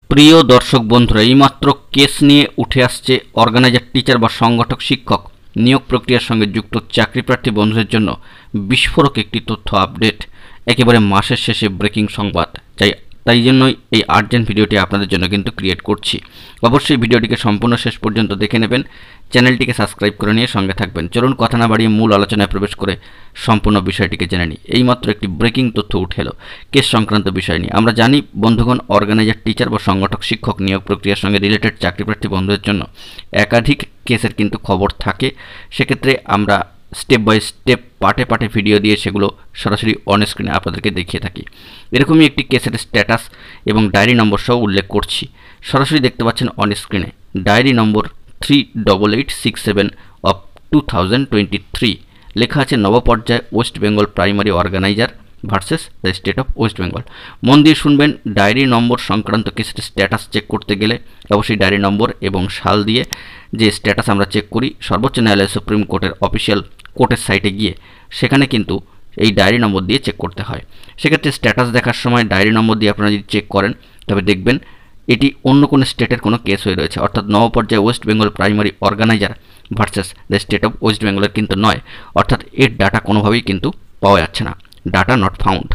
প্রিয় দর্শক বন্ধুরা, এইমাত্র কেস নিয়ে উঠে আসছে অর্গানাইজার টিচার বা সংগঠক শিক্ষক নিয়োগ প্রক্রিয়ার সঙ্গে যুক্ত চাকরি প্রার্থী বন্ধুদের জন্য বিস্ফোরক একটি তথ্য আপডেট, একেবারে মাসের শেষে ব্রেকিং সংবাদ। তাই জন্যই এই আর্জেন্ট ভিডিওটি আপনাদের জন্য কিন্তু ক্রিয়েট করছি। অবশ্যই ভিডিওটিকে সম্পূর্ণ শেষ পর্যন্ত দেখে নেবেন, চ্যানেলটিকে সাবস্ক্রাইব করে নিয়ে সঙ্গে থাকবেন। চলুন কথা না বাড়িয়ে মূল আলোচনায় প্রবেশ করে সম্পূর্ণ বিষয়টিকে জেনে নিই। এইমাত্র একটি ব্রেকিং তথ্য উঠে এলো কেস সংক্রান্ত বিষয় নিয়ে। আমরা জানি বন্ধুগণ, অর্গানাইজার টিচার বা সংগঠক শিক্ষক নিয়োগ প্রক্রিয়ার সঙ্গে রিলেটেড চাকরি প্রার্থী বন্ধুদের জন্য একাধিক কেসের কিন্তু খবর থাকে। সেক্ষেত্রে আমরা স্টেপ বাই স্টেপ পার্টে পার্টে ভিডিও দিয়ে সেগুলো সরাসরি অন স্ক্রিনে আপনাদেরকে দেখিয়ে থাকি। এরকমই একটি কেসের স্ট্যাটাস এবং ডায়েরি নম্বর সহ উল্লেখ করছি। সরাসরি দেখতে পাচ্ছেন অন স্ক্রিনে ডায়েরি নম্বর 38867 অফ 2023। লেখা আছে নবপর্যায় West Bengal primary organiser versus the state of West Bengal. মন দিয়ে শুনবেন, ডায়েরি নম্বর সংক্রান্ত কেসের স্ট্যাটাস চেক করতে গেলে অবশ্যই ডায়েরি নম্বর এবং সাল দিয়ে যে স্ট্যাটাস আমরা চেক করি সর্বোচ্চ ন্যায়ালয় সুপ্রিম কোর্টের অফিসিয়াল কোর্টের সাইটে গিয়ে সেখানে কিন্তু এই ডায়েরি নম্বর দিয়ে চেক করতে হয়। সেক্ষেত্রে স্ট্যাটাস দেখার সময় ডায়েরি নম্বর দিয়ে আপনারা যদি চেক করেন তবে দেখবেন এটি অন্য কোনো স্টেটের কোনো কেস হয়ে রয়েছে, অর্থাৎ নবপর্যায়ে West Bengal primary organiser versus the state of West বেঙ্গলের কিন্তু নয়। অর্থাৎ এর ডাটা কোনোভাবেই কিন্তু পাওয়া যাচ্ছে না, ডাটা নট ফাউন্ড।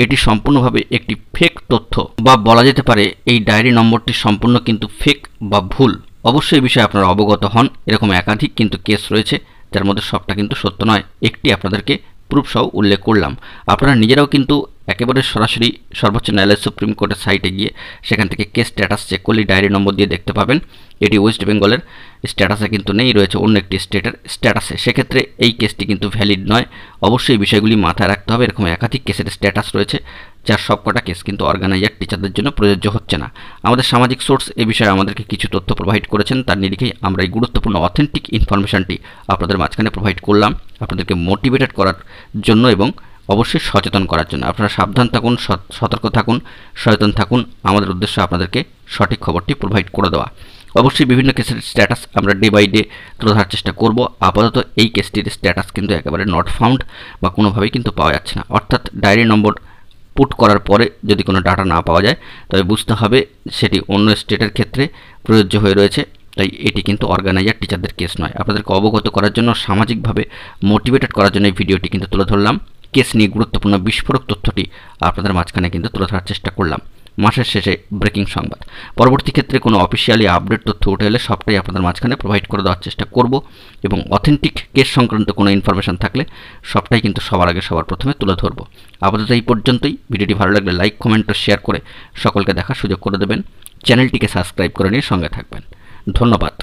এটি সম্পূর্ণভাবে একটি ফেক তথ্য, বা বলা যেতে পারে এই ডায়েরি নম্বরটি সম্পূর্ণ কিন্তু ফেক বা ভুল। অবশ্যই এই বিষয়ে আপনারা অবগত হন। এরকম একাধিক কিন্তু কেস রয়েছে যার মধ্যে সবটা কিন্তু সত্য নয়। একটি আপনাদেরকে প্রুফ সহ উল্লেখ করলাম। আপনারা নিজেরাও কিন্তু একেবারে সরাসরি সর্বোচ্চ ন্যায়ালয় সুপ্রিম কোর্টের সাইটে গিয়ে সেখান থেকে কেস স্ট্যাটাস চেক করলে ডায়েরি নম্বর দিয়ে দেখতে পাবেন এটি ওয়েস্ট বেঙ্গলের স্ট্যাটাসে কিন্তু নেই, রয়েছে অন্য একটি স্টেটের স্ট্যাটাসে। সেক্ষেত্রে এই কেসটি কিন্তু ভ্যালিড নয়। অবশ্যই এই বিষয়গুলি মাথায় রাখতে হবে। এরকম একাধিক কেসের স্ট্যাটাস রয়েছে যার সবকটা কেস কিন্তু অর্গানাইজার টিচারদের জন্য প্রযোজ্য হচ্ছে না। আমাদের সামাজিক সোর্স এ বিষয়ে আমাদেরকে কিছু তথ্য প্রোভাইড করেছেন, তার নিরিখেই আমরা এই গুরুত্বপূর্ণ অথেন্টিক ইনফরমেশনটি আপনাদের মাঝখানে প্রোভাইড করলাম, আপনাদেরকে মোটিভেটেড করার জন্য এবং অবশ্যই সচেতন করার জন্য। আপনারা সাবধান থাকুন, সতর্ক থাকুন, সচেতন থাকুন। আমাদের উদ্দেশ্য আপনাদেরকে সঠিক খবরটি প্রোভাইড করে দেওয়া। অবশ্যই বিভিন্ন কেসের স্ট্যাটাস আমরা ডে বাই ডে তুলে ধরার চেষ্টা করব। আপাতত এই কেসটির স্ট্যাটাস কিন্তু একেবারে নট ফাউন্ড বা কোনোভাবেই কিন্তু পাওয়া যাচ্ছে না। অর্থাৎ ডায়েরি নম্বর পুট করার পরে যদি কোনো ডাটা না পাওয়া যায় তবে বুঝতে হবে সেটি অন্য স্টেটের ক্ষেত্রে প্রযোজ্য হয়ে রয়েছে। তাই এটি কিন্তু অর্গানাইজার টিচারদের কেস নয়। আপনাদেরকে অবগত করার জন্য, সামাজিকভাবে মোটিভেটেড করার জন্য এই ভিডিওটি কিন্তু তুলে ধরলাম। কেস নিয়ে গুরুত্বপূর্ণ বিস্ফোরক তথ্যটি আপনাদের মাঝখানে কিন্তু তুলে ধরার চেষ্টা করলাম। মাসের শেষে ব্রেকিং সংবাদ। পরবর্তী ক্ষেত্রে কোনো অফিসিয়ালি আপডেট তথ্য উঠে এলে সবটাই আপনাদের মাঝখানে প্রোভাইড করে দেওয়ার চেষ্টা করব, এবং অথেন্টিক কেস সংক্রান্ত কোনো ইনফরমেশন থাকলে সবটাই কিন্তু সবার আগে সবার প্রথমে তুলে ধরব। আপাতত এই পর্যন্তই। ভিডিওটি ভালো লাগলে লাইক, কমেন্ট ও শেয়ার করে সকলকে দেখার সুযোগ করে দেবেন। চ্যানেলটিকে সাবস্ক্রাইব করে নিয়ে সঙ্গে থাকবেন। ধন্যবাদ।